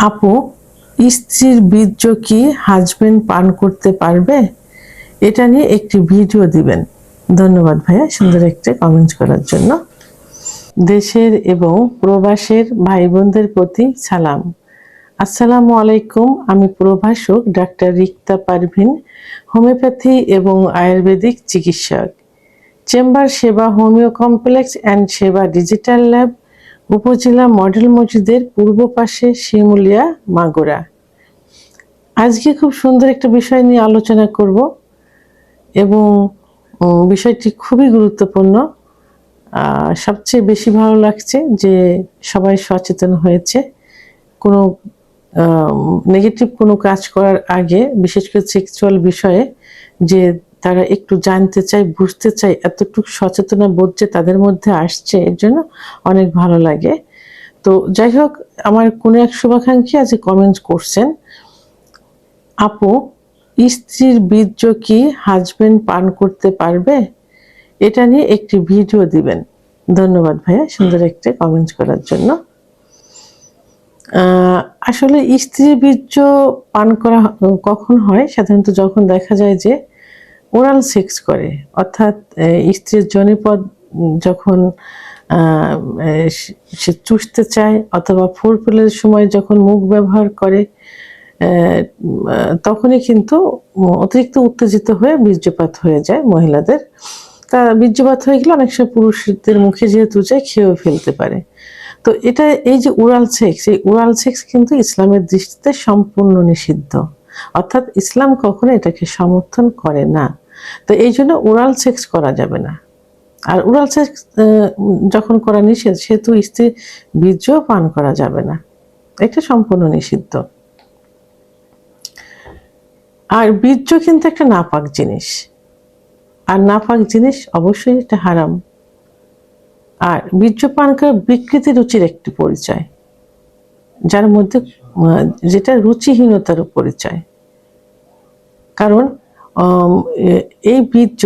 আপু, স্ত্রীর বীর্য কি হাজবেন্ড পান করতে পারবে? এটা নিয়ে একটি ভিডিও দিবেন। ধন্যবাদ ভাইয়া সুন্দর একটা কমেন্ট করার জন্য। দেশের এবং প্রবাসের ভাই বোনদের প্রতি সালাম। আসসালামু আলাইকুম। আমি প্রভাষক ডাক্তার রিক্তা পারভিন, হোমিওপ্যাথি এবং আয়ুর্বেদিক চিকিৎসক, চেম্বার সেবা হোমিও কমপ্লেক্স অ্যান্ড সেবা ডিজিটাল ল্যাব, উপজেলা মডেল মসজিদের পূর্ব পাশে, শিমুলিয়া, মাগুরা। আজকে খুব সুন্দর একটা বিষয় নিয়ে আলোচনা করব এবং বিষয়টি খুবই গুরুত্বপূর্ণ। সবচেয়ে বেশি ভালো লাগছে যে সবাই সচেতন হয়েছে। কোনো নেগেটিভ কোনো কাজ করার আগে, বিশেষ করে সেক্সুয়াল বিষয়ে, যে তারা একটু জানতে চায়, বুঝতে চায়, এতটুকু সচেতনা বোধ যে তাদের মধ্যে আসছে, এর জন্য অনেক ভালো লাগে। তো যাই হোক, আমার কোনো এক শুভাকাঙ্ক্ষী আজ কমেন্ট করছেন, আপু, স্ত্রীর বীর্য কি হাজবেন্ড পান করতে পারবে? এটা নিয়ে একটি ভিডিও দিবেন। ধন্যবাদ ভাইয়া সুন্দর একটা কমেন্ট করার জন্য। আসলে স্ত্রীর বীর্য পান করা কখন হয়? সাধারণত যখন দেখা যায় যে ওরাল সেক্স করে, অর্থাৎ স্ত্রীর যোনিপদ যখন সে চুষতে চায়, অথবা ফোরপ্লের সময় যখন মুখ ব্যবহার করে, তখনই কিন্তু অতিরিক্ত উত্তেজিত হয়ে বীর্যপাত হয়ে যায় মহিলাদের। তা বীর্যপাত হয়ে গেলে অনেক সময় পুরুষদের মুখে যেহেতু যায়, খেয়েও ফেলতে পারে। তো এটা, এই যে ওরাল সেক্স, এই ওরাল সেক্স কিন্তু ইসলামের দৃষ্টিতে সম্পূর্ণ নিষিদ্ধ, অর্থাৎ ইসলাম কখনো এটাকে সমর্থন করে না। তো এই জন্য ওরাল সেক্স করা যাবে না। আর ওরাল সেক্স যখন করা নিষেধ, সেহেতু স্ত্রী বীর্য পান করা যাবে না, এটা সম্পূর্ণ নিষিদ্ধ। আর বীর্য কিন্তু একটা নাপাক জিনিস, আর নাপাক জিনিস অবশ্যই এটা হারাম। আর বীর্য পান করা বিকৃতি রুচির একটি পরিচয়, যার মধ্যে যেটা রুচিহীনতার পরিচয়। কারণ এই বীর্য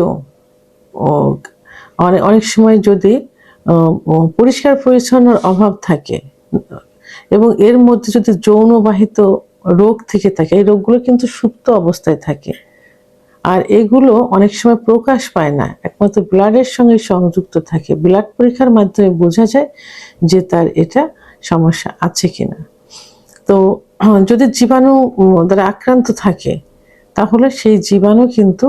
অনেক সময় যদি পরিষ্কার পরিচ্ছন্নর অভাব থাকে এবং এর মধ্যে যদি যৌনবাহিত রোগ থেকে থাকে, এই রোগগুলো কিন্তু সুপ্ত অবস্থায় থাকে, আর এগুলো অনেক সময় প্রকাশ পায় না, একমাত্র ব্লাডের সঙ্গে সংযুক্ত থাকে। ব্লাড পরীক্ষার মাধ্যমে বোঝা যায় যে তার এটা সমস্যা আছে কিনা। তো যদি জীবাণু দ্বারা আক্রান্ত থাকে, তাহলে সেই জীবাণু কিন্তু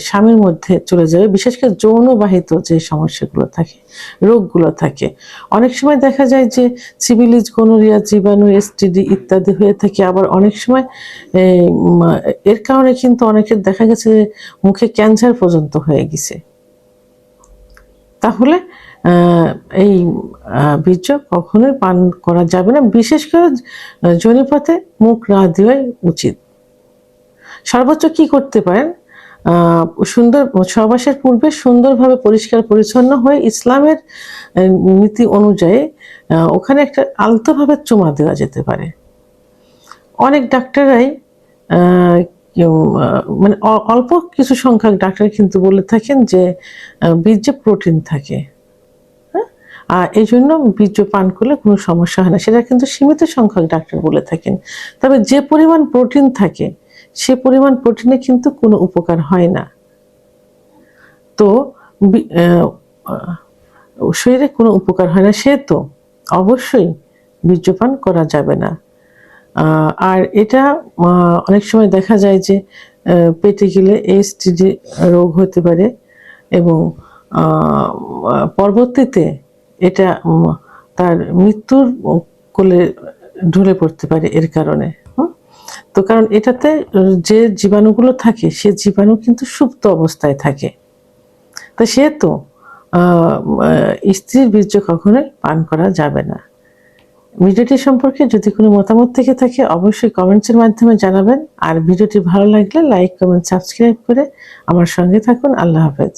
স্বামীর মধ্যে চলে যাবে, বিশেষ করে যৌনবাহিত যে সমস্যাগুলো থাকে, রোগগুলো থাকে। অনেক সময় দেখা যায় যে সিফিলিস, গনোরিয়া জীবাণু, এসটিডি ইত্যাদি হয়ে থাকে। আবার অনেক সময় এর কারণে কিন্তু অনেকের দেখা গেছে মুখে ক্যান্সার পর্যন্ত হয়ে গেছে। তাহলে এই বীর্য কখনোই পান করা যাবে না, বিশেষ করে যোনিপথে মুখ না দেওয়াই উচিত। সর্বোচ্চ কি করতে পারেন, সুন্দর সহবাসের পূর্বে সুন্দরভাবে পরিষ্কার পরিচ্ছন্ন হয়ে ইসলামের নীতি অনুযায়ী ওখানে একটা আলতোভাবে চুমা দেওয়া যেতে পারে। অনেক ডাক্তাররাই মানে অল্প কিছু সংখ্যক ডাক্তার কিন্তু বলে থাকেন যে বীর্যে প্রোটিন থাকে, আর এই জন্য বীর্য পান করলে কোনো সমস্যা হয় না, সেটা কিন্তু সীমিত সংখ্যক ডাক্তার বলে থাকেন। তবে যে পরিমাণ প্রোটিন থাকে, সে পরিমাণ প্রোটিনে কিন্তু কোনো উপকার হয় না। তো শরীরে কোনো উপকার হয় না, সে তো অবশ্যই বীর্যপান করা যাবে না। আর এটা অনেক সময় দেখা যায় যে পেটে গেলে এসটিডি রোগ হতে পারে এবং পরবর্তীতে এটা তার মৃত্যুর কোলে ঢলে পড়তে পারে এর কারণে। তো কারণ এটাতে যে জীবাণুগুলো থাকে, সে জীবাণু কিন্তু সুপ্ত অবস্থায় থাকে। তো সেহেতু স্ত্রীর বীর্য কখনোই পান করা যাবে না। ভিডিওটি সম্পর্কে যদি কোনো মতামত থেকে থাকে, অবশ্যই কমেন্টসের মাধ্যমে জানাবেন। আর ভিডিওটি ভালো লাগলে লাইক, কমেন্ট, সাবস্ক্রাইব করে আমার সঙ্গে থাকুন। আল্লাহ হাফেজ।